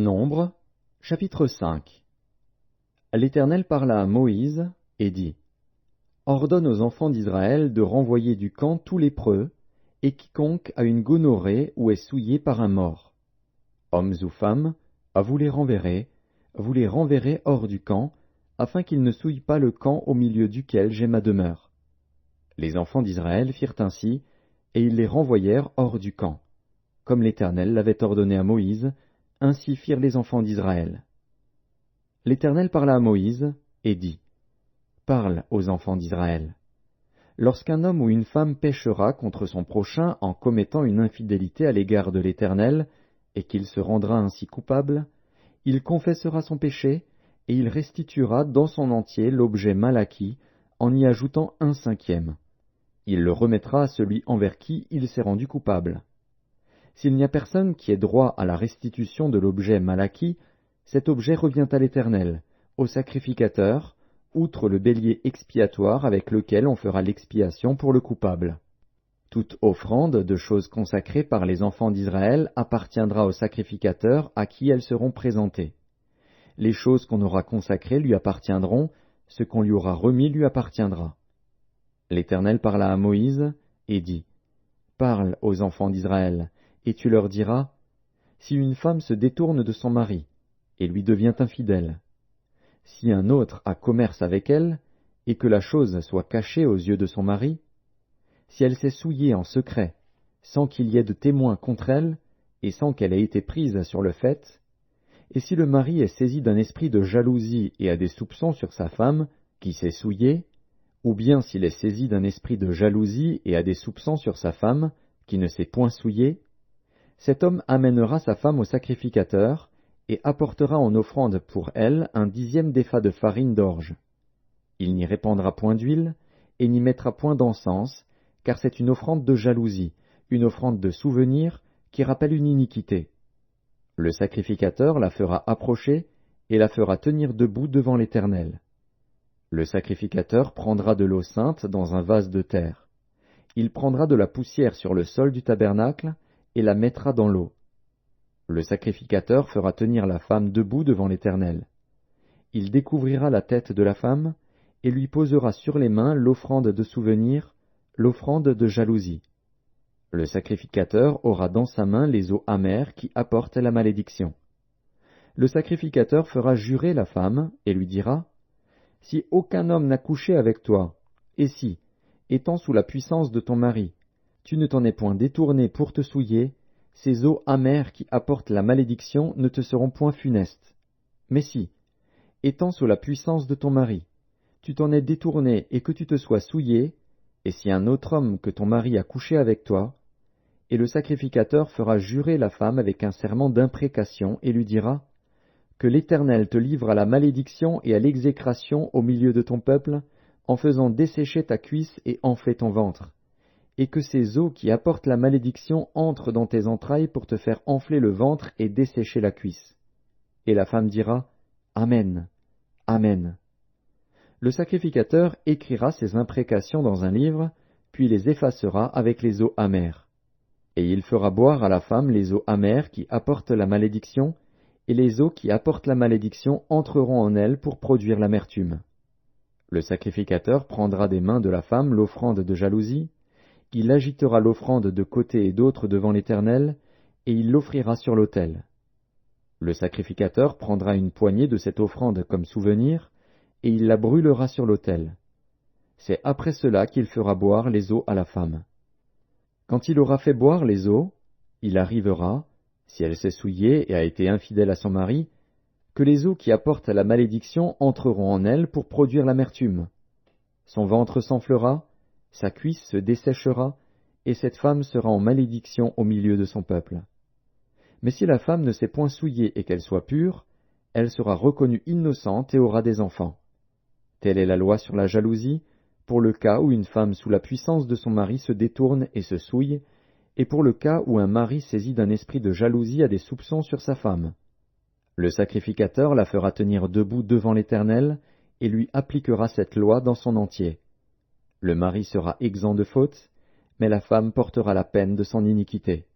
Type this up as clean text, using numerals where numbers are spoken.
Nombre, chapitre 5. L'Éternel parla à Moïse et dit: Ordonne aux enfants d'Israël de renvoyer du camp tout lépreux, et quiconque a une gonorrhée ou est souillé par un mort. Hommes ou femmes, vous les renverrez hors du camp, afin qu'ils ne souillent pas le camp au milieu duquel j'ai ma demeure. Les enfants d'Israël firent ainsi, et ils les renvoyèrent hors du camp. Comme l'Éternel l'avait ordonné à Moïse, ainsi firent les enfants d'Israël. L'Éternel parla à Moïse et dit: Parle aux enfants d'Israël. Lorsqu'un homme ou une femme péchera contre son prochain en commettant une infidélité à l'égard de l'Éternel, et qu'il se rendra ainsi coupable, il confessera son péché, et il restituera dans son entier l'objet mal acquis, en y ajoutant 1/5. Il le remettra à celui envers qui il s'est rendu coupable. S'il n'y a personne qui ait droit à la restitution de l'objet mal acquis, cet objet revient à l'Éternel, au sacrificateur, outre le bélier expiatoire avec lequel on fera l'expiation pour le coupable. Toute offrande de choses consacrées par les enfants d'Israël appartiendra au sacrificateur à qui elles seront présentées. Les choses qu'on aura consacrées lui appartiendront, ce qu'on lui aura remis lui appartiendra. L'Éternel parla à Moïse et dit: Parle aux enfants d'Israël, et tu leur diras: Si une femme se détourne de son mari, et lui devient infidèle, si un autre a commerce avec elle, et que la chose soit cachée aux yeux de son mari, si elle s'est souillée en secret, sans qu'il y ait de témoins contre elle, et sans qu'elle ait été prise sur le fait, et si le mari est saisi d'un esprit de jalousie et a des soupçons sur sa femme, qui s'est souillée, ou bien s'il est saisi d'un esprit de jalousie et a des soupçons sur sa femme, qui ne s'est point souillée, cet homme amènera sa femme au sacrificateur, et apportera en offrande pour elle 1/10 d'épha de farine d'orge. Il n'y répandra point d'huile, et n'y mettra point d'encens, car c'est une offrande de jalousie, une offrande de souvenir, qui rappelle une iniquité. Le sacrificateur la fera approcher, et la fera tenir debout devant l'Éternel. Le sacrificateur prendra de l'eau sainte dans un vase de terre. Il prendra de la poussière sur le sol du tabernacle, et la mettra dans l'eau. Le sacrificateur fera tenir la femme debout devant l'Éternel. Il découvrira la tête de la femme, et lui posera sur les mains l'offrande de souvenir, l'offrande de jalousie. Le sacrificateur aura dans sa main les eaux amères qui apportent la malédiction. Le sacrificateur fera jurer la femme, et lui dira: Si aucun homme n'a couché avec toi, et si, étant sous la puissance de ton mari, tu ne t'en es point détourné pour te souiller, ces eaux amères qui apportent la malédiction ne te seront point funestes. Mais si, étant sous la puissance de ton mari, tu t'en es détourné et que tu te sois souillé, et si un autre homme que ton mari a couché avec toi, et le sacrificateur fera jurer la femme avec un serment d'imprécation et lui dira: Que l'Éternel te livre à la malédiction et à l'exécration au milieu de ton peuple, en faisant dessécher ta cuisse et enfler ton ventre, et que ces eaux qui apportent la malédiction entrent dans tes entrailles pour te faire enfler le ventre et dessécher la cuisse. Et la femme dira: Amen, Amen. Le sacrificateur écrira ces imprécations dans un livre, puis les effacera avec les eaux amères. Et il fera boire à la femme les eaux amères qui apportent la malédiction, et les eaux qui apportent la malédiction entreront en elle pour produire l'amertume. Le sacrificateur prendra des mains de la femme l'offrande de jalousie, il agitera l'offrande de côté et d'autre devant l'Éternel, et il l'offrira sur l'autel. Le sacrificateur prendra une poignée de cette offrande comme souvenir, et il la brûlera sur l'autel. C'est après cela qu'il fera boire les eaux à la femme. Quand il aura fait boire les eaux, il arrivera, si elle s'est souillée et a été infidèle à son mari, que les eaux qui apportent la malédiction entreront en elle pour produire l'amertume. Son ventre s'enflera, sa cuisse se desséchera, et cette femme sera en malédiction au milieu de son peuple. Mais si la femme ne s'est point souillée et qu'elle soit pure, elle sera reconnue innocente et aura des enfants. Telle est la loi sur la jalousie, pour le cas où une femme sous la puissance de son mari se détourne et se souille, et pour le cas où un mari saisi d'un esprit de jalousie a des soupçons sur sa femme. Le sacrificateur la fera tenir debout devant l'Éternel, et lui appliquera cette loi dans son entier. Le mari sera exempt de faute, mais la femme portera la peine de son iniquité.